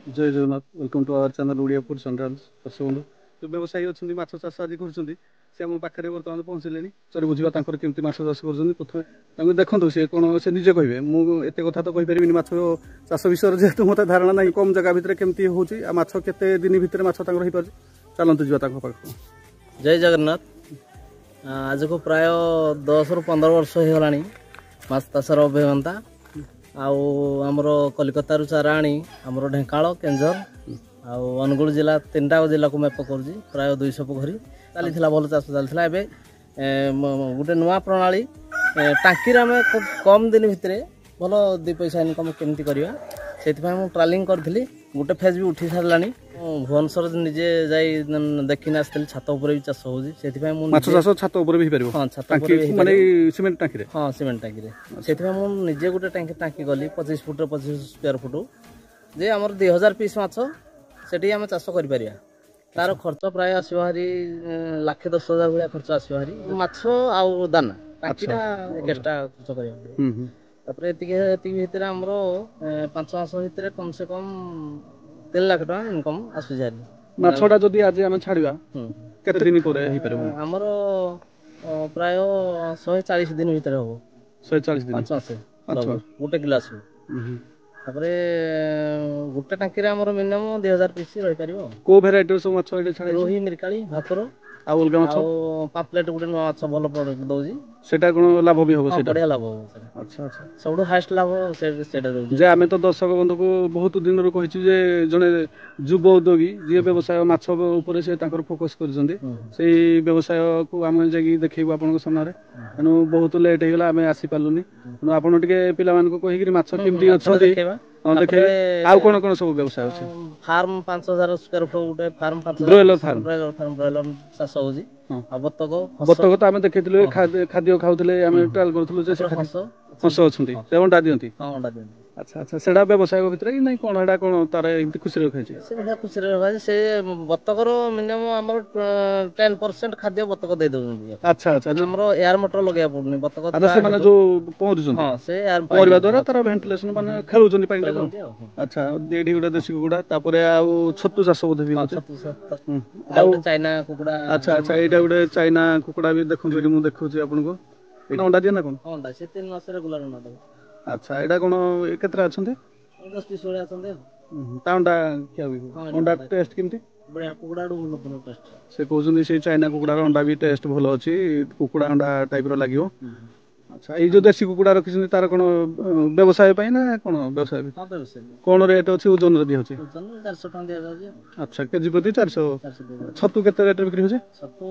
जय Jagannath welcome to our channel Odia Food Central दर्शक बंधु जो व्यवसायी अच्छा माछ चाष आज कर आम पाखे बर्तमान पहुँचले चल बुझा केमती माछ चाष कर देखो सी कौन से निजे कहे मुझे कथा तो कहीपरि माछ चाष विषय जेहतु मत धारणा ना कम जगह भितर केमती होछ केते दिन भितर माछ रही पार चलतु जा पाख जय जगन्नाथ आज को प्राय 10 ରୁ 15 वर्ष होगा माछ चाषर अभिज्ञता आमर कलिकता चारा आनी आमर ढेंकाल केंझर अनुगुल जिला 3टा जिला को मैप कर प्राय 200 पोखरी चली भल चाष चलता गोटे नुआ प्रणाली टांकी आम कम दिन भितर भल 2 पैसा इनकम केमती करवा से ट्रालिंग करी गोटे फेज भी उठी सारा भुवनेश्वर निजे जाई देखिना आसती छात उपर भी चाष हो छात उपर भी हाँ छात माने सीमेंट टांकी हाँ सीमेंट टांकी से निजे गोटे टांकी गली 25 फुट 25 स्क्वायर फुट जे आम 2000 पीस माछ से आम चाष कर तार खर्च प्राय आसो हारी 1,10,000 भाया खर्च आसो हारी माछ आउ दाना टांकीटा एक्सट्रा खर्च कर भितर आमर 5 मास भितर कम से कम 3 लाख टका इनकम आसुची माछटा जदि आज आम छाड़वा केते दिन पर आमर प्राय 140 दिन भितर हम 140 दिन 5 मास गोटे गिलास गोटे टांकी आमर मिनिमम 2000 पीस रही पार को भेराइटी सब माछ रोही मिरकाली भाकुर अलगा माछ पापलेट गोटे माछ भल दौजी सेटा कोन लाभ भी हो बढ़िया लाभ हो अच्छा अच्छा सब हाईएस्ट लाभ सेटा जे आमे तो दर्शक बंधु को बहुत दिन रो कहिछु जे जने युवा उद्योगी जे व्यवसाय माछ ऊपर से ताकर फोकस करजंदी सेही व्यवसाय को आमे जागी देखैबो आपन सामने एनु बहुत लेट हे गेला आमे आसी पालुनी एनु आपन टिके पिला मान को कहि कि माछ केमती अछती हां देखे आउ कोन कोन सब व्यवसाय अछि फार्म 5000 स्क्वायर फुट गोटे फार्म 5000 ब्रॉयलर फार्म ब्रॉयलर चाष होजी बतक तो आमे देखैतिले खाद्य खाउतिले आमे ट्रायल करथुलु जे हंस अछंती से अंडा दियंती हां अंडा दियंती अच्छा अच्छा सेडा व्यवसाय भितर कि नहीं कोन हेडा कोन तारे एमती खुशी रखै छै से बढ़िया खुशी रखै छै से बतकर मिनिमम हमर 10% खाद्य बतक दे दउनी अच्छा अच्छा हमर एयर मोटर लगया पड़नी बतक अच्छा से माने जो पहुंच जंती हां से एयर परिवा द्वारा तार वेंटिलेशन माने खेलु जंती पानी अच्छा देडी गुडा देसी गुडा तापरे आ छत्तु चाष बोधे भी होते छत्तु चाइना कुकुडा अच्छा अच्छा एटा गुडे चाइना कुकुडा भी देखु मु देखु छी आपन को एटा अंडा दिया ना कोन अंडा से 3 मास रेगुलर अंडा दे अच्छा एटा कोन केतरा अछंते 10 पीस वाले अछंते ता अंडा क्या भी अंडा टेस्ट केमती बढ़िया कुकुडा भलो टेस्ट से कहउछन से चाइना कुकुडा अंडा भी टेस्ट भलो अछि कुकुडा अंडा टाइप रो लागियो अच्छा ए जो देसी कुकुडा रखिसन तार कोन व्यवसाय पई ना कोन व्यवसाय हां व्यवसाय कोन रेट अछि ओजन रे दिया होछि ओजन 400 टका दिया जाय अच्छा केजी प्रति 400 छतु केते रेट बिक्री होछि छतु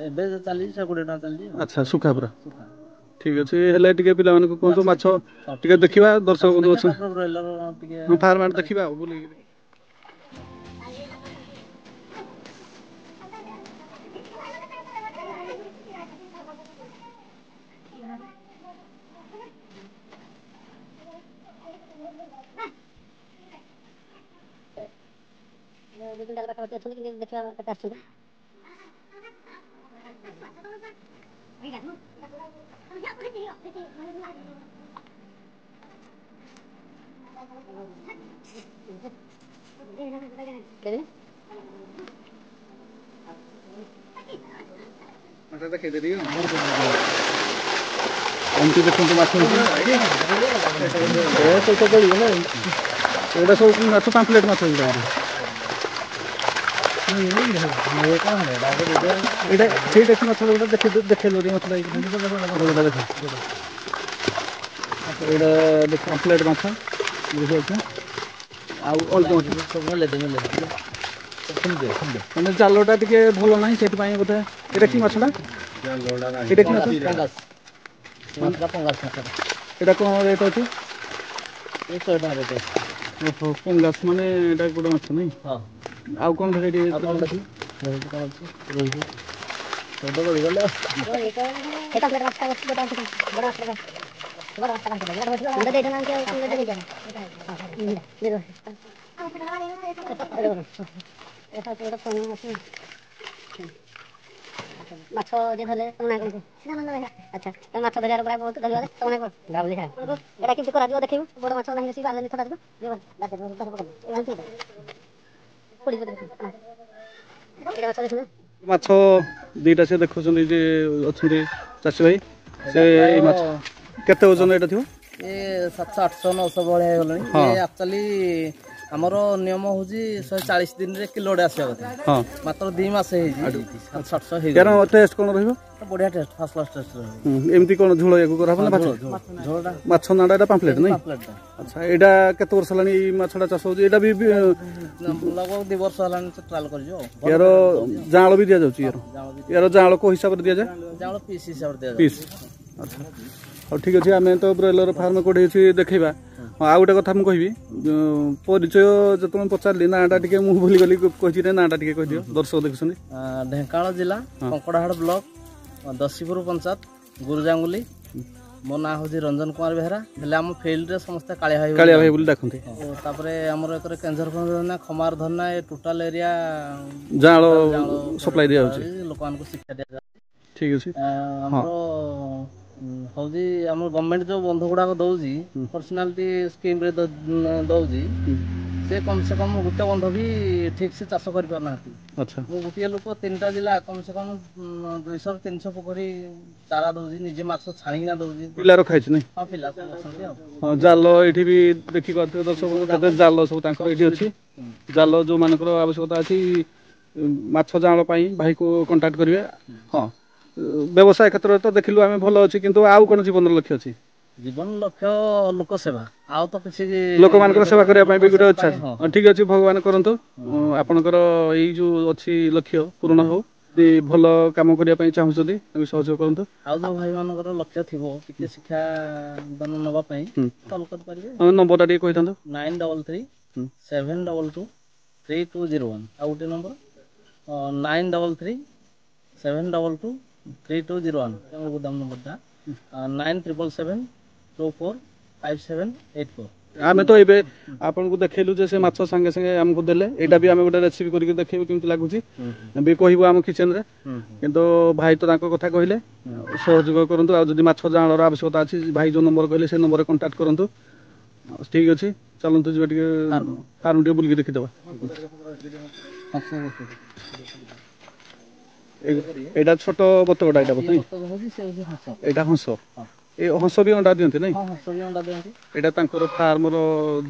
एबे 40 20 टका चली अच्छा सुखा पूरा ठीक अछि हेले टिके पिला माने को कोन माछ टिके देखिबा दर्शक बंधु अछि ब्रॉयलर टिके फार्म देखिबा बोली मत देखै देरियो एमती देखो तो माछ ए तो गली ना एडा सब माछ पाम्पलेट माछ एडा एडा ठीक अछि माछ एडा देखे लोरी माछ एडा देख एडा देख पाम्पलेट माछ बुझो छ आ ऑल सब ले दे माने जालोटा टिके भलो नाही सेति पई बोधे एटा की माछडा जालोडा नाही एटा की माछ पंगास पंगास एटा कोन रेट अछि 100 टका रेट ओहो पंगास माने एटा गुड माछ नाही हां आ कोन भेराइटी अछि कोन अछि रोही तो बड़ी गले एटा प्लेट माछ का बड़ा बड़ा बड़ा दे देना के दे दे दे ऐसा तो कोन अछि ମାଛ ଯେ ଧରିଲେ ତମ ନାଁ କଣ? ଆଚ୍ଛା ତମେ ମାଛ ଧରିବାର ପ୍ରାୟ ବହୁତ ଧରିବାରେ ତମ ନାଁ କଣ? ଗାଉଲି ଖା। ଏଇଟା କେମିତି କରାଯିବ ଦେଖିବୁ ବଡ଼ ମାଛ ନାହିଁ ବେଶୀ ବାହାରିଲେ ଛଡ଼ା ଯିବ। ମାଛ ଦିଟା ସେ ଦେଖୁଛନ୍ତି ଯେ ଅଛନ୍ତି ଚାଷୀ ଭାଇ ସେ ଏଇ ମାଛ କେତେ ଓଜନ ଏଇଟା ଥିବ? ଏ 700 800 900 ଭଳିଆ ହେଇଗଲାଣି। ଏ ଆକ୍ଚୁଆଲି ଆମର ନିୟମ ହଉଛି 140 ଦିନରେ କିଲୋଟେ ଆସିବା କଥା। ହଁ ମାତ୍ର 2 ମାସ ହେଇଛି 700 ହେଇଗଲା। କେନ ଟେଷ୍ଟ କଣ ରହିବ? ବଢିଆ ଟେଷ୍ଟ ଫାର୍ଷ୍ଟ କ୍ଲାସ ଟେଷ୍ଟ ରହିବ। ଏମିତି କଣ ଝୋଳ ୟାକୁ କରାହବ ନା ମାଛ? ଝୋଳଟା ମାଛ ନାଁଟା ଏଟା ପାମ୍ପଲେଟ ନାଇଁ? ଆଚ୍ଛା ଏଇଟା କେତେ ବର୍ଷ ହେଲାଣି ଏଇ ମାଛଟା ଚାଷ ହଉଛି? ଏଇଟା ବି लगभग 2 ବର୍ଷ ହେଲାଣି ଟ୍ରାଏଲ କରିଛୁ। ୟାର ଜାଁଳ ବି ଦିଆଯାଉଛି? ୟାର ଜାଁଳ କୋଉ ହିସାବରେ ଦିଆଯାଏ? ଜାଁଳ ପିସ୍ ହିସାବରେ ଦିଆଯାଉଛି। ପିସ୍। ଆଚ୍ଛା ହଉ ଠିକ୍ ଅଛି ଆମେ ତ ବ୍ରଏଲର ଫାର୍ମ କୋଉଠି ଅଛି ଦେଖେଇବା। ହଁ ଆଉ ଗୋଟେ କଥା ମୁଁ କହିବି ପରିଚୟ ଯେତେବେଳେ ପଚାରିଲି ନାଁଟା ଟିକେ ମୁଁ ଭୁଲିଗଲି କହିଛି ନାଁଟା ଟିକେ କହିଦିଅ ଦର୍ଶକ ଦେଖୁଛନ୍ତି। ଢେଙ୍କାନାଳ ଜିଲ୍ଲା କଙ୍କଡ଼ାହାଡ଼ ବ୍ଲକ ଦଶୀପୁର ପଞ୍ଚାୟତ ଗୁରୁଜାଙ୍ଗୁଲି। ମୋ ନାଁ ହେଉଛି ରଞ୍ଜନ କୁମାର ବେହେରା। ହେଲେ ଆମ ଫିଲ୍ଡରେ ସମସ୍ତେ କାଳିଆ ଭାଇ ବୋଲି ଡାକନ୍ତି। ତାପରେ ଆମର ଏକରେ କେନ୍ଦୁଝର ଧରନା ଖମାର ଧରନା ଏ ଟୋଟାଲ ଏରିଆ ଜାଁଳ ସପ୍ଲାଇ ଦିଆଯାଉଛି ଲୋକମାନଙ୍କୁ ଶିକ୍ଷା ଦିଆଯାଉଛି। ଠିକ୍ ଅଛି। ଆମର ହଉଛି ଆମର ଗଭର୍ଣ୍ଣମେଣ୍ଟ ଯୋଉ ବନ୍ଧ ଗୁଡାକ ଦଉଛି ପର୍ସନାଲିଟି ସ୍କିମ୍ରେ ଦଉଛି ସେ କମ୍ ସେ କମ୍ ଗୋଟେ ବନ୍ଧ ବି ଠିକ୍ ସେ ଚାଷ କରିପାରୁନାହାନ୍ତି। ଆଚ୍ଛା ମୁଁ ଗୋଟିଏ ଲୋକ 3ଟା ଜିଲ୍ଲା କମ୍ ସେ କମ୍ 200 300 ପୋଖରୀ ଚାରା ଦଉଛି ନିଜେ ମାଛ ଛାଣିକିନା ଦଉଛି। ପିଲା ରଖା ହେଇଛି ନାଇଁ? ହଁ ପିଲା ସବୁ ଅଛନ୍ତି ଆଉ। ହଁ ଜାଲ ଏଇଠି ବି ଦେଖିପାରୁଥିବେ ଦର୍ଶକ କେତେ ଜାଲ ସବୁ ତାଙ୍କର ଏଇଠି ଅଛି। ଜାଲ ଯୋଉମାନଙ୍କର ଆବଶ୍ୟକତା ଅଛି ମାଛ ଜାଁଳ ପାଇଁ ଭାଇକୁ କଣ୍ଟାକ୍ଟ କରିବେ। ହଁ ବ୍ୟବସାୟ କ୍ଷେତ୍ରରେ ତ ଦେଖିଲୁ ଆମେ ଭଲ ଅଛି କିନ୍ତୁ ଆଉ କଣ ଜୀବନର ଲକ୍ଷ୍ୟ ଅଛି? ଜୀବନ ଲକ୍ଷ୍ୟ ଲୋକ ସେବା ଆଉ ତ କିଛି ଲୋକମାନଙ୍କର ସେବା କରିବା ପାଇଁ ବି ଗୋଟେ ଇଚ୍ଛା ଅଛି। ଠିକ୍ ଅଛି ଭଗବାନ କରନ୍ତୁ ଆପଣଙ୍କର ଏଇ ଯୋଉ ଅଛି ଲକ୍ଷ୍ୟ ପୂରଣ ହଉ। ଯଦି ଭଲ କାମ କରିବା ପାଇଁ ଚାହୁଁଛନ୍ତି ତାଙ୍କୁ ସହଯୋଗ କରନ୍ତୁ। ଆଉ ଯୋଉ ଭାଇ ମାନଙ୍କର ଲକ୍ଷ୍ୟ ଥିବ ଟିକେ ଶିକ୍ଷା ଦାନ ନେବା ପାଇଁ କଲ୍ କରିପାରିବେ। ନମ୍ବରଟା ଟିକେ କହିଥାନ୍ତୁ। 933 722 3201 ଆଉ ଗୋଟେ ନମ୍ବର 933 722 3201 ଆମର ଗୋଦାମ ନମ୍ବରଟା 9777 24 5784। ଆମେ ତ ଏବେ ଆପଣଙ୍କୁ ଦେଖେଇଲୁ ଯେ ସେ ମାଛ ସାଙ୍ଗେ ସାଙ୍ଗେ ଆମକୁ ଦେଲେ। ଏଇଟା ବି ଆମେ ଗୋଟେ ରେସିପି କରିକି ଦେଖେଇବୁ କେମିତି ଲାଗୁଛି ବି କହିବୁ ଆମ କିଚେନରେ। କିନ୍ତୁ ଭାଇ ତ ତାଙ୍କ କଥା କହିଲେ ସହଯୋଗ କରନ୍ତୁ। ଆଉ ଯଦି ମାଛ ଜାଁଳର ଆବଶ୍ୟକତା ଅଛି ଭାଇ ଯୋଉ ନମ୍ବର କହିଲେ ସେ ନମ୍ବରରେ କଣ୍ଟାକ୍ଟ କରନ୍ତୁ। ଠିକ୍ ଅଛି ଚାଲନ୍ତୁ ଯିବା ଟିକେ ଫାର୍ମ ଟିକେ ବୁଲିକି ଦେଖିଦେବା। ଏଇଟା ଛୋଟ ବତକଟା ଏଇଟା ଏଇଟା ହଂସ। ଏ ହଂସ ବି ଅଣ୍ଡା ଦିଅନ୍ତି ନାଇଁ? ଏଇଟା ତାଙ୍କର ଫାର୍ମର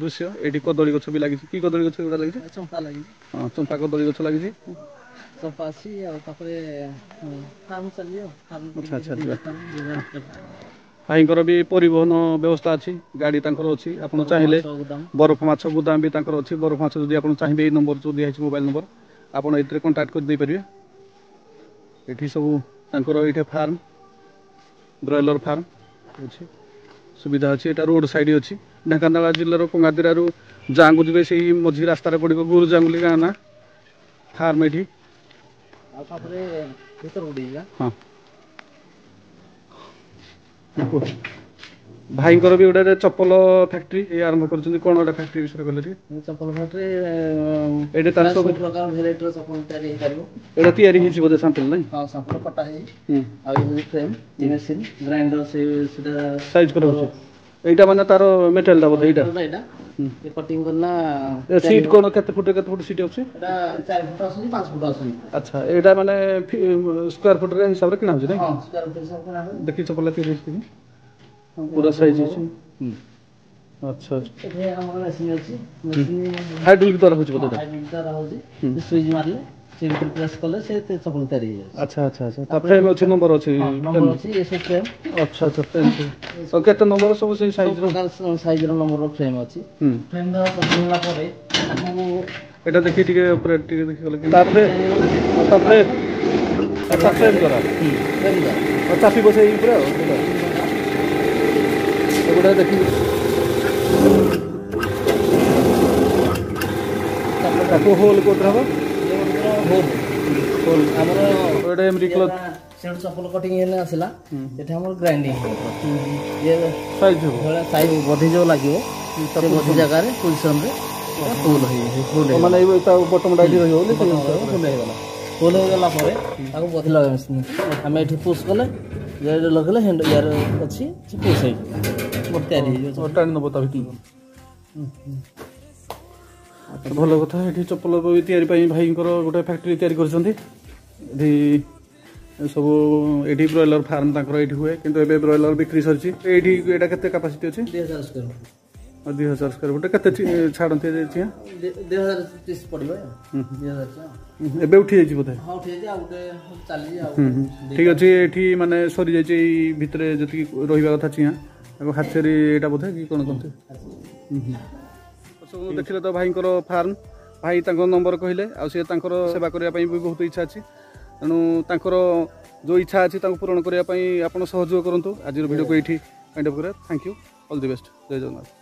ଦୃଶ୍ୟ। ଏଇଠି କଦଳୀ ଗଛ ବି ଲାଗିଛି। କି କଦଳୀ ଗଛ ଗୁଡ଼ା ଲାଗିଛି? ଚମ୍ପା ଲାଗିଛି। ହଁ ଚମ୍ପା କଦଳୀ ଗଛ ଲାଗିଛି। ଚମ୍ପା ଅଛି ଆଉ ତାପରେ ଫାର୍ମ ଚାଲିବ। ଆଚ୍ଛା ଆଚ୍ଛା ଭାଇଙ୍କର ବି ପରିବହନ ବ୍ୟବସ୍ଥା ଅଛି। ଗାଡ଼ି ତାଙ୍କର ଅଛି। ଆପଣ ଚାହିଁଲେ ବରଫ ମାଛ ଗୋଦାମ ବି ତାଙ୍କର ଅଛି। ବରଫ ମାଛ ଯଦି ଆପଣ ଚାହିଁବେ ଏଇ ନମ୍ବର ଯୋଉ ଦିଆହେଇଛି ମୋବାଇଲ ନମ୍ବର ଆପଣ ଏଥିରେ କଣ୍ଟାକ୍ଟ କରି ଦେଇପାରିବେ। ଏଠି ସବୁ ତାଙ୍କର ଏଇଠି ଫାର୍ମ ବ୍ରଏଲର ଫାର୍ମ ଅଛି। ସୁବିଧା ଅଛି। ଏଇଟା ରୋଡ ସାଇଡ ଅଛି। ଢେଙ୍କାନାଳ ଜିଲ୍ଲାର କୋଙ୍ଗାଦିରାରୁ ଯାଁଙ୍କୁ ଯିବେ ସେଇ ମଝି ରାସ୍ତାରେ ପଡ଼ିବ ଗୁରୁଜାଙ୍ଗୁଲି ଗାଁ ନା ଫାର୍ମ ଏଠି। ଆଉ ତାପରେ ଭିତରକୁ ଟିକେ ଯିବା। ହଁ ଭାଇଙ୍କର ବି ଗୋଟେ ଚପଲ ଫ୍ୟାକ୍ଟ୍ରି ଏଇ ଆରମ୍ଭ କରିଛନ୍ତି। କଣ ଗୋଟେ ଫ୍ୟାକ୍ଟ୍ରି ବିଷୟରେ କହିଲେ ଟିକେ? ଚପଲ ଫ୍ୟାକ୍ଟ୍ରି ଏଇଟା ତାର ସବୁ ପ୍ରକାର ଭେରାଇଟିର ଚପଲ ତିଆରି ହେଇପାରିବ। ଏଇଟା ତିଆରି ହେଇଛି ବୋଧେ ସାମ୍ପଲ ନାଇଁ? ହଁ ସାମ୍ପଲ କଟା ହେଇଛି। ଆଉ ଏଇ ଫ୍ରେମ୍ ମେସିନ ଗ୍ରାଇଣ୍ଡର ସେଟା ସାଇଜ କରାହଉଛି। ଏଇଟା ମାନେ ତାର ମେଟାଲଟା ବୋଧେ ଏଇଟା କଟିଂ କରନା ସିଟ୍ କଣ କେତେ ଫୁଟ ସିଟ୍ ଅଛି? ଏଟା 4 ଫୁଟ ଆସୁଛି 5 ଫୁଟ ଆସୁଛି। ଆଚ୍ଛା ଏଇଟା ମାନେ ସ୍କୋୟାର ଫୁଟ ହିସାବରେ କିଣା ହଉଛି ନାଇଁ? ହଁ ସ୍କୋୟାର ଫୁଟ ହିସାବରେ କିଣା ହଉଛି। ଦେଖି ଚପଲ ତିଆରି ହେଇଛି ପୁରା ସାଇଜ ଅଛି। ଆଚ୍ଛା ଏଠି ଆମର ମେସିନ୍ ଅଛି। ହାଇଡ୍ରୋଲିକ ଦ୍ୱାରା ହଉଛି ବୋଧେ? ହାଇଡ୍ରୋଲିକ ଦ୍ୱାରା ହଉଛି। ସୁଇଚ ମାରିଲେ ସେ ଭିତରେ ପ୍ରେସ୍ କଲେ ସେ ଚପଲ ତିଆରି ହେଇଯାଉଛି। ଆଚ୍ଛା ଆଚ୍ଛା ଆଚ୍ଛା ତା ଫ୍ରେମ୍ ଅଛି ନମ୍ବର ଅଛି? ନମ୍ବର ଅଛି ଏ ସବୁ ଫ୍ରେମ୍। ଆଚ୍ଛା ଆଚ୍ଛା ଫ୍ରେମ୍ କେତେ ନମ୍ବର ସବୁ ସେଇ ସାଇଜର? ସାଇଜର ନମ୍ବର ଫ୍ରେମ୍ ଅଛି। ଫ୍ରେମ୍ ହେଲା ପରେ ଏଇଟା ଦେଖି ଟିକେ ଉପରେ ଟିକେ ଦେଖିଗଲେ ତାପରେ ଫ୍ରେମ୍ ଦ୍ୱାରା ଚାପିବ ସେଇ ଉପରେ ଆଉ ଏଗୁଡ଼ା ଦେଖିକି ତାକୁ ହୋଲ୍ କୋଉଥିରେ ହବ? ହୋଲ୍ ଆମର ଗୋଟେ ଏମିତି କ୍ଲଥ୍ ସେଠୁ ଚପଲ କଟିଂ ହେଲେ ଆସିଲା। ଏଠି ଆମର ଗ୍ରାଇଣ୍ଡିଂ ସାଇଜ୍ ହବ। ସାଇଜ୍ ବଧି ଯୋଉ ଲାଗିବ ସେ ବଧି ଜାଗାରେ ପୋଜିସନରେ ଫୁଲ୍ ହେଇଯିବ। ମାନେ ତା ବଟମଟା ଏଠି ରହିବ ବୋଲି ଫୁଲ୍ ହେଇଗଲା। ଫୁଲ୍ ହେଇଗଲା ପରେ ତାକୁ ବଧି ଲଗାଇ ମେସିନ୍ ଆମେ ଏଠି ପୁସ୍ କଲେ ଇଆଡ଼େ ଲଗେଇଲେ ହ୍ୟାଣ୍ଡ ଇୟାର ଅଛି ସେ ପୁସ୍ ହେଇଯିବ ମୋର ତିଆରି ହେଇଯିବ ଟାଣି ନେବ ତା ଭିତରକୁ। ଭଲ କଥା। ଏଠି ଚପଲ ବି ତିଆରି ପାଇଁ ଭାଇଙ୍କର ଗୋଟେ ଫ୍ୟାକ୍ଟ୍ରି ତିଆରି କରିଛନ୍ତି। ଏଠି ସବୁ ଏଠି ବ୍ରଏଲର ଫାର୍ମ ତାଙ୍କର ଏଇଠି ହୁଏ, କିନ୍ତୁ ଏବେ ବ୍ରଏଲର ବିକ୍ରି ସରିଛି। ଏଇଠି ଏଇଟା କେତେ କାପାସିଟି ଅଛି? 2000 ସ୍କୋୟାର ଫୁଟ। 2000 square foot. କେତେ ଛାଡ଼ନ୍ତି ଚିଆଁ? 2000 ପିସ୍ ପଡ଼ିବ 2000। ଏବେ ଉଠି ଯାଇଛି ବୋଧେ? ହଁ ଉଠି ଯାଇଛି, ଆଉ ଗୋଟେ ଚାଲିଛି ଆଉ। ଠିକ୍ ଅଛି। ଏଠି ମାନେ ସରିଯାଇଛି ଏଇ ଭିତରେ ଯେତିକି ରହିବା କଥା ଚିଆଁ ତାକୁ ହାଚେରୀ ଏଇଟା ବୋଧେ କି କ'ଣ କହନ୍ତି? ଦେଖିଲେ ତ ଭାଇଙ୍କର ଫାର୍ମ। ଭାଇ ତାଙ୍କ ନମ୍ବର କହିଲେ, ଆଉ ସେ ତାଙ୍କର ସେବା କରିବା ପାଇଁ ବି ବହୁତ ଇଚ୍ଛା ଅଛି। ତେଣୁ ତାଙ୍କର ଯେଉଁ ଇଚ୍ଛା ଅଛି ତାଙ୍କୁ ପୂରଣ କରିବା ପାଇଁ ଆପଣ ସହଯୋଗ କରନ୍ତୁ। ଆଜିର ଭିଡ଼ିଓକୁ ଏଇଠି ଫାଇଣ୍ଡ ଅପ୍ କରିବା। Thank you, all the best. ଜୟ ଜଗନ୍ନାଥ।